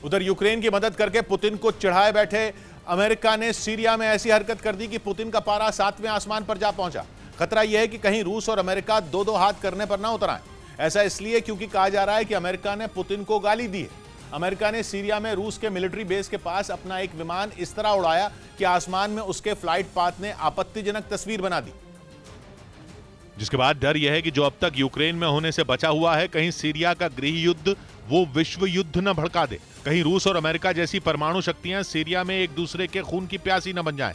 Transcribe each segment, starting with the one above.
उधर यूक्रेन की मदद करके पुतिन को चिढ़ाए बैठे अमेरिका ने सीरिया में ऐसी हरकत कर दी कि पुतिन का पारा 7वें आसमान पर जा पहुंचा। खतरा यह है कि कहीं रूस और अमेरिका दो दो हाथ करने पर ना उतर आए। ऐसा इसलिए क्योंकि कहा जा रहा है कि अमेरिका ने पुतिन को गाली दी है। अमेरिका ने सीरिया में रूस के मिलिट्री बेस के पास अपना एक विमान इस तरह उड़ाया कि आसमान में उसके फ्लाइट पाथ ने आपत्तिजनक तस्वीर बना दी, जिसके बाद डर यह है कि जो अब तक यूक्रेन में होने से बचा हुआ है, कहीं सीरिया का गृह युद्ध वो विश्व युद्ध न भड़का दे। कहीं रूस और अमेरिका जैसी परमाणु शक्तियां सीरिया में एक दूसरे के खून की प्यासी न बन जाएं।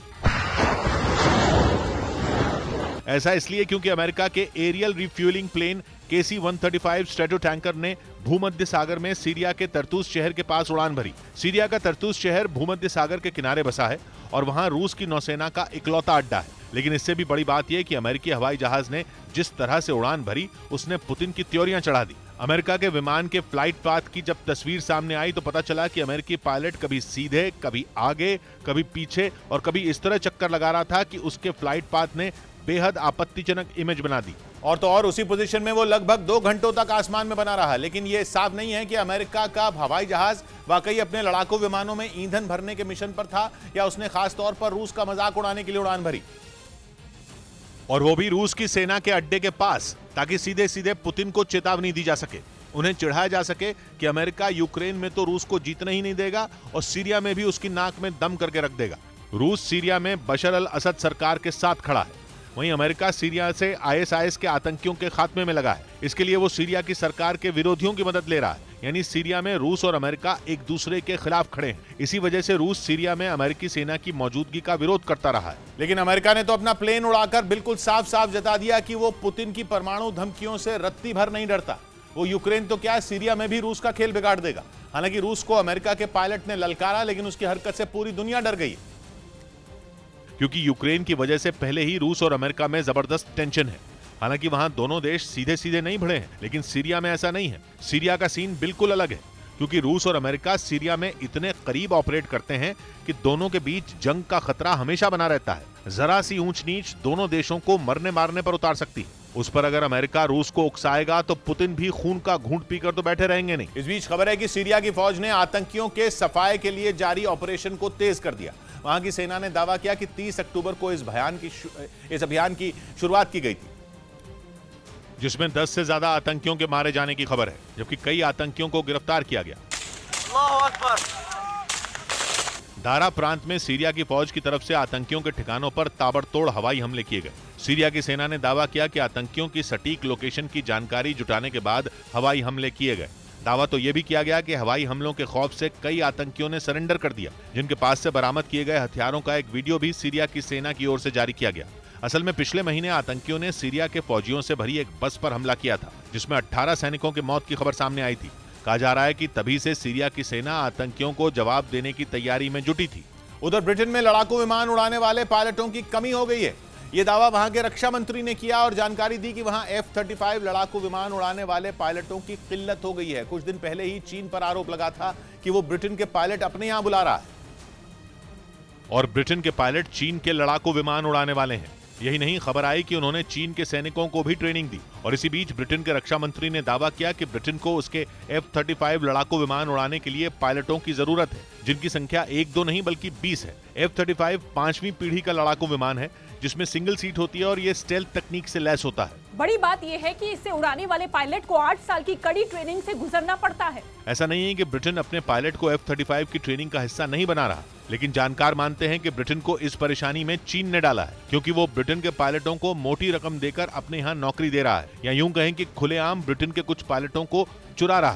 ऐसा इसलिए क्योंकि अमेरिका के aerial refuelling plane KC-135 Stratotanker ने भूमध्य सागर में सीरिया के तरतूस शहर के पास उड़ान भरी। सीरिया का तरतूस शहर भूमध्य सागर के किनारे बसा है और वहां रूस की नौसेना का इकलौता अड्डा है। लेकिन इससे भी बड़ी बात यह कि अमेरिकी हवाई जहाज ने जिस तरह से उड़ान भरी, उसने पुतिन की त्योरियां चढ़ा दी। अमेरिका के विमान के फ्लाइट पाथ की जब तस्वीर सामने आई तो पता चला कि अमेरिकी पायलट कभी सीधे, कभी आगे, कभी पीछे और कभी इस तरह चक्कर लगा रहा था कि उसके फ्लाइट पाथ ने बेहद आपत्तिजनक इमेज बना दी। और तो और उसी पोजीशन में वो लगभग 2 घंटों तक आसमान में बना रहा। लेकिन यह साफ नहीं है कि अमेरिका का हवाई जहाज वाकई अपने लड़ाकू विमानों में ईंधन भरने के मिशन पर था या उसने खास तौर पर रूस का मजाक उड़ाने के लिए उड़ान भरी, और वो भी रूस की सेना के अड्डे के पास, ताकि सीधे सीधे पुतिन को चेतावनी दी जा सके, उन्हें चिढ़ाया जा सके कि अमेरिका यूक्रेन में तो रूस को जीतने ही नहीं देगा और सीरिया में भी उसकी नाक में दम करके रख देगा। रूस सीरिया में बशर अल असद सरकार के साथ खड़ा है, वहीं अमेरिका सीरिया से ISIS के आतंकियों के खात्मे में लगा है। इसके लिए वो सीरिया की सरकार के विरोधियों की मदद ले रहा है। यानी सीरिया में रूस और अमेरिका एक दूसरे के खिलाफ खड़े हैं। इसी वजह से रूस सीरिया में अमेरिकी सेना की मौजूदगी का विरोध करता रहा है। लेकिन अमेरिका ने तो अपना प्लेन उड़ाकर बिल्कुल साफ साफ जता दिया कि वो पुतिन की परमाणु धमकियों से रत्ती भर नहीं डरता। वो यूक्रेन तो क्या, सीरिया में भी रूस का खेल बिगाड़ देगा। हालांकि रूस को अमेरिका के पायलट ने ललकारा, लेकिन उसकी हरकत से पूरी दुनिया डर गई, क्योंकि यूक्रेन की वजह से पहले ही रूस और अमेरिका में जबरदस्त टेंशन है। हालांकि वहां दोनों देश सीधे सीधे नहीं भिड़े हैं, लेकिन सीरिया में ऐसा नहीं है। सीरिया का सीन बिल्कुल अलग है, क्योंकि रूस और अमेरिका सीरिया में इतने करीब ऑपरेट करते हैं कि दोनों के बीच जंग का खतरा हमेशा बना रहता है। जरा सी ऊंच नीच दोनों देशों को मरने मारने पर उतार सकती है। उस पर अगर अमेरिका रूस को उकसाएगा तो पुतिन भी खून का घूंट पीकर तो बैठे रहेंगे नहीं। इस बीच खबर है कि सीरिया की फौज ने आतंकियों के सफाए के लिए जारी ऑपरेशन को तेज कर दिया। वहां की सेना ने दावा किया कि 30 अक्टूबर को इस अभियान की शुरुआत की गई थी, जिसमें 10 से ज्यादा आतंकियों के मारे जाने की खबर है, जबकि कई आतंकियों को गिरफ्तार किया गया। दारा प्रांत में सीरिया की फौज की तरफ से आतंकियों के ठिकानों पर ताबड़तोड़ हवाई हमले किए गए। सीरिया की सेना ने दावा किया कि आतंकियों की सटीक लोकेशन की जानकारी जुटाने के बाद हवाई हमले किए गए। दावा तो यह भी किया गया कि हवाई हमलों के खौफ से कई आतंकियों ने सरेंडर कर दिया, जिनके पास से बरामद किए गए हथियारों का एक वीडियो भी सीरिया की सेना की ओर से जारी किया गया। असल में पिछले महीने आतंकियों ने सीरिया के फौजियों से भरी एक बस पर हमला किया था, जिसमें 18 सैनिकों की मौत की खबर सामने आई थी। कहा जा रहा है कि तभी से सीरिया की सेना आतंकियों को जवाब देने की तैयारी में जुटी थी। उधर ब्रिटेन में लड़ाकू विमान उड़ाने वाले पायलटों की कमी हो गई है। यह दावा वहां के रक्षा मंत्री ने किया और जानकारी दी कि वहां F-35 लड़ाकू विमान उड़ाने वाले पायलटों की किल्लत हो गई है। कुछ दिन पहले ही चीन पर आरोप लगा था कि वो ब्रिटेन के पायलट अपने यहां बुला रहा है, और ब्रिटेन के पायलट चीन के लड़ाकू विमान उड़ाने वाले हैं। यही नहीं, खबर आई कि उन्होंने चीन के सैनिकों को भी ट्रेनिंग दी। और इसी बीच ब्रिटेन के रक्षा मंत्री ने दावा किया कि ब्रिटेन को उसके F-35 लड़ाकू विमान उड़ाने के लिए पायलटों की जरूरत है, जिनकी संख्या 1-2 नहीं बल्कि 20 है। F-35 5वीं पीढ़ी का लड़ाकू विमान है, जिसमें सिंगल सीट होती है और ये स्टेल्थ तकनीक से लैस होता है। बड़ी बात यह है कि इसे उड़ाने वाले पायलट को 8 साल की कड़ी ट्रेनिंग से गुजरना पड़ता है। ऐसा नहीं है कि ब्रिटेन अपने पायलट को F-35 की ट्रेनिंग का हिस्सा नहीं बना रहा, लेकिन जानकार मानते हैं कि ब्रिटेन को इस परेशानी में चीन ने डाला है, क्योंकि वो ब्रिटेन के पायलटों को मोटी रकम देकर अपने यहाँ नौकरी दे रहा है, या यूं कहें कि खुलेआम ब्रिटेन के कुछ पायलटों को चुरा रहा है।